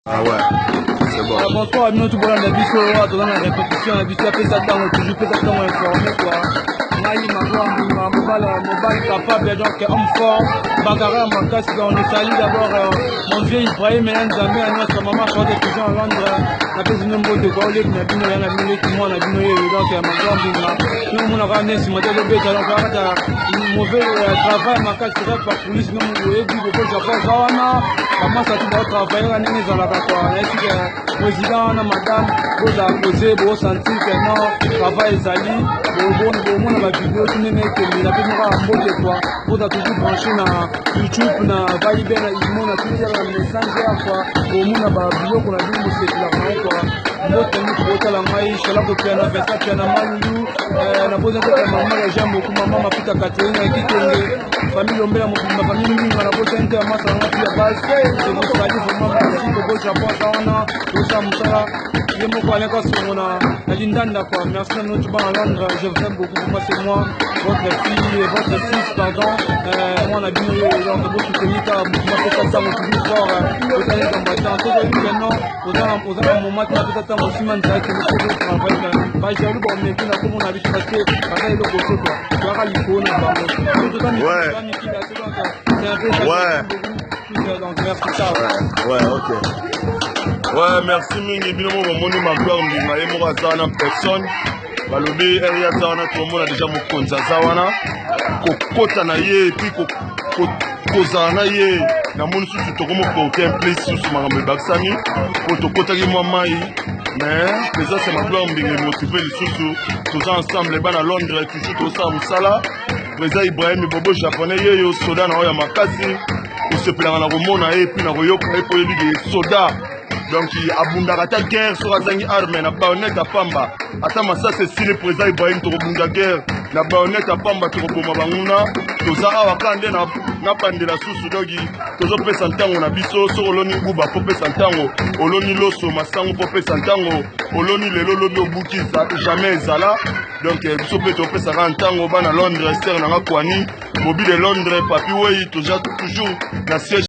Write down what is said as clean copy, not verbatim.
Ah ouais, c'est bon. Bonsoir, nous tout bon, on a vu ça, dans la répétition, on a vu ça, peut être toujours peut-être informé, quoi. Nali mobile capable, donc homme fort, bagarre en casse, on est salué d'abord mon vieux Ibrahim et un ami à notre maman quand est toujours en Londres, la petite nombre de quoi, les n'a bien la minute, tout le monde a bien donc ma grand-mère, tout le monde a ramené ce modèle de bête, donc un mauvais travail, ma casse serait par police, même vous voyez, du coup, j'apprends ça, comment ça tout travailler, on est dans la quoi, est-ce que président, madame, vous a posé, vous sentez que non, travail Zali, bon, on a vidéo qui n'est que la première à mode quoi, vous a toujours branché na YouTube, na Viber, na Imo, na Twitter, na Messenger quoi, au monde a vidéo qu'on a vu, c'est la quoi. Notre ami pour la maille, je la copie na Vesta, puis na Malulu, na besoin de maman, j'aime beaucoup maman, ma petite Catherine, qui est famille Lombela, ma famille Mingi, na besoin de ma sœur, na base, je vous salue vraiment merci beaucoup, Japon, ça on a, tout ça, Moussala. Je me connais pas sur mon Lindanda quoi. Merci à notre banc à Londres. Je vous aime beaucoup. Pour moi, c'est moi, votre fille, votre fils, pardon. Moi, on a bien eu dans votre communiqué. Moi, c'est comme ça, mon toujours fort. Vous allez combattre. Tout à l'heure, maintenant, vous avez un moment qui a peut-être aussi manqué que nous pouvons travailler. Bah, j'ai eu le bon, mais qui n'a pas mon avis parce que, ça le côté quoi. Tu vas l'icône, donc, merci ça. Ouais, ok. Ouais, merci mingi bino mo moni ma gloire ndima ye mo za na personne balobi area za na tout le monde a déjà mo konza za wana kokota na ye puis koza na ye na moni susu to komo porter un plus susu makambo bakisani po to kota ki mwa mai mais déjà c'est ma gloire ndingi motivé lisusu tous ensemble bana Londres toujours to sa musala président Ibrahim bobo japonais ye yo soda na oya makasi osepelanga na komona ye puis na koyoka ye po yebi ke soda. Donc abundaka ta guerre sur azangi arme na baonnette à pamba ata masasa esili président Ibrahim tokobunda guerre na baonnette à pamba tokoboma banguna toza awa kande na bandela susu dogi tozopesa ntango na biso soko oloni nguba po pesa ntango oloni loso masango po pesa ntango oloni lelo lobi obuki jamais ezala donc biso mpe topesaka ntango bana Londres ser nanga kwani mobile Londres papi wei toza toujours na siège